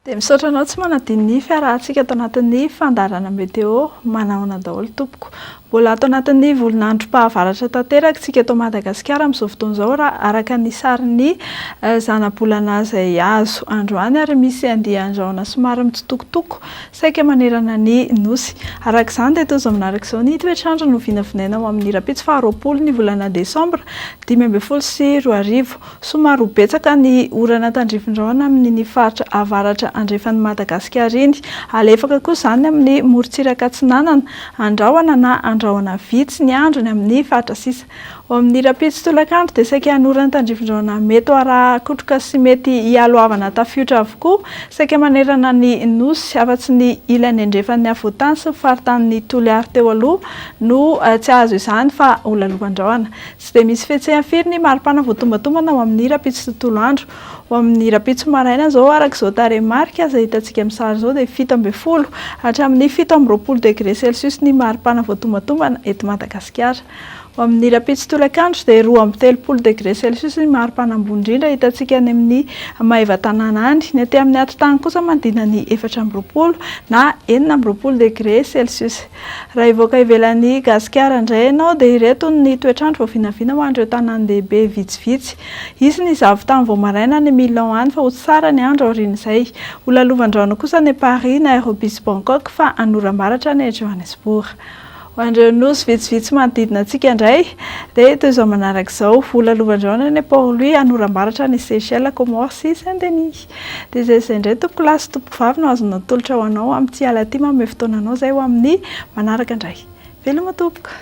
Dia misaotra anao tsy manadino ny fiarahantsika ato anatin'ny fandarana meteo manahona daholo tompoko. Mbola ato anatin'ny volinandrom-pahavaratra tanteraka isika eto Madagasikara amin'izao fotoana izao raha araka ny sarin'ny zana-bolana izay azo androany ary misy andian-drahona somary mitsitokotoko saika manerana ny nosy. Araka izany dia toy izao manaraka izao ny toetr'andro no vinavinaina ao amin'ny rapitso faha-roapolo ny volana desambra 2024. Somary ho betsaka ny orana tandrifin-drahona amin'ny faritra avaratra andrefan'ny Madagasikara iny. Alefaka kosa izany amin'ny morontsiraka Atsinanana, Andrahoana na Andrahoana vitsy ny andro ny amin'ny faritra sisa. Ao amin'ny rapitso tolakandro dia saika hanorana tandrifin-drahona mety arakotroka sy mety hialoavana tafiotra avokoa saika manerana ny nosy afa-tsy ny ilan'ny andrefan'ny havoatany sy faritanin'ny Toliara teo aloha no tsy azo izany fa ho lalohan-drahona. Tsy dia misy fihetsehana firy ny maripana voatombatomana ao amin'ny rapitso tontolo andro. Ao amin'ny rapitso maraina izao araka izao tarehimarika izay hitantsika amin'ny sary izao dia 17 hatramin'ny 17 degré celsius ny maripana voatombatomana eto Madagasikara. Ao amin'ny rapitso tolakandro dia 13 degré celsius ny maripana ambony indrindra hitantsika any amin'ny Maheva-tanàna any. Ny aty amin'ny atotany kosa mandina ny 14 na 19 degré celsius. Raha evoaka ivelan'ny Gasikara indray ianao dia ireto ny toetr'andro vao vinavina ho an'ireo tanàn-dehibe vitsivitsy. Izy ny zavotany vao maraina ny Milan any fa ho tsara ny andro aorian'izay. Ho lalovandraona kosa ny Paris, Nairobi sy Bangkok fa anoram-baratra ny Johannesburg. Ho an'ireo nosy vitsivitsy manodidina antsika indray dia toy izao manaraka izao. Ho lalovandraona ny Port-Louis, anoram-baratra ny Seychelles, Comores sy Saint-Denis. Dia izay indray tompoko lahy sy tompoko vavy no azonao tolotra ho anao amin'ny tsy alina ity manome fotoananao izay ho amin'ny manaraka indray. Veloma tompoko.